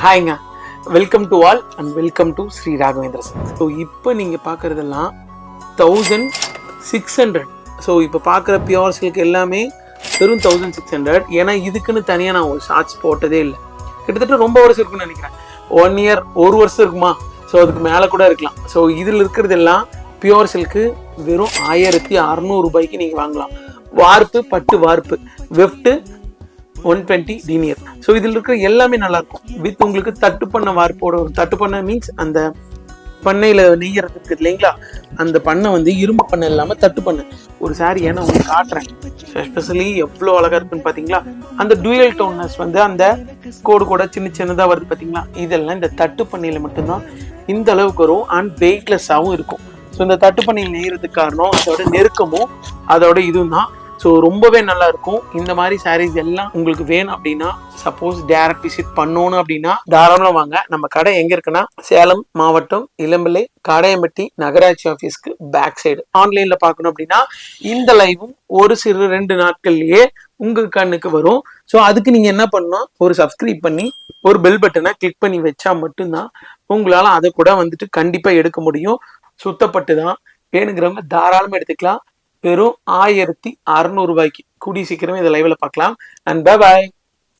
ஹாய்ங்க, welcome to all and welcome to Sri Raghavendra Singh. So இப்போ நீங்கள் பார்க்குறதெல்லாம் 1600. So இப்போ பார்க்குற பியூர் சில்க் எல்லாமே வெறும் 1600. ஏன்னா இதுக்குன்னு தனியாக நான் ஒரு ஷார்ட்ஸ் போட்டதே இல்லை. கிட்டத்தட்ட ரொம்ப வருஷம் இருக்குன்னு நினைக்கிறேன். 1 இயர், 1 வருஷம் இருக்குமா? ஸோ அதுக்கு மேலே கூட இருக்கலாம். ஸோ இதில் இருக்கிறதெல்லாம் பியூர் சில்க்கு வெறும் 1600 ரூபாய்க்கு நீங்கள் வாங்கலாம். வார்ப்பு, பட்டு வார்ப்பு, வெஃப்ட்டு 120 டீனியர். ஸோ இதில் இருக்கிற எல்லாமே நல்லா இருக்கும். வித் உங்களுக்கு தட்டு பண்ண வார்ப்போட, தட்டு பண்ண மீன்ஸ் அந்த பண்ணையில் நெய்யறது இருக்குது இல்லைங்களா, அந்த பண்ணை வந்து இரும்பு பண்ணை இல்லாமல் தட்டு பண்ணை ஒரு சாரி. ஏன்னா உங்களுக்கு காட்டுறேன் எஸ்பெஷலி எவ்வளோ அழகாக இருக்குன்னு பார்த்தீங்களா. அந்த டூயல் டோன்னஸ் வந்து அந்த கோடு கூட சின்னதாக வருது பார்த்தீங்களா. இதெல்லாம் இந்த தட்டு பண்ணையில் மட்டும்தான் இந்த அளவுக்கு வரும். அண்ட் வெயிட்லெஸ்ஸாகவும் இருக்கும். ஸோ இந்த தட்டு பண்ணையில் நெய்யறதுக்கு காரணம் அதோட நெருக்கமும் அதோட இதுவும் தான். ஸோ ரொம்பவே நல்லா இருக்கும். இந்த மாதிரி சாரீஸ் எல்லாம் உங்களுக்கு வேணும் அப்படின்னா, சப்போஸ் டைரக்ட் விசிட் பண்ணணும் அப்படின்னா தாராளமாக வாங்க. நம்ம கடை எங்க இருக்குன்னா, சேலம் மாவட்டம் இளம்பிள்ளை காடையம்பட்டி நகராட்சி ஆஃபீஸ்க்கு பேக் சைடு. ஆன்லைன்ல பார்க்கணும் அப்படின்னா இந்த லைவும் ஒரு சிறு 2 நாட்கள்லயே உங்க கண்ணுக்கு வரும். ஸோ அதுக்கு நீங்க என்ன பண்ணணும், ஒரு சப்ஸ்கிரைப் பண்ணி ஒரு பெல் பட்டனை கிளிக் பண்ணி வச்சா மட்டும்தான் உங்களால அதை கூட வந்துட்டு கண்டிப்பா எடுக்க முடியும். சுத்தப்பட்டு தான் வேணுங்கிறவங்க தாராளமாக எடுத்துக்கலாம். வெறும் 1600 ரூபாய்க்கு. கூடிய சீக்கிரமே இதை லைவ்ல பார்க்கலாம். And bye bye.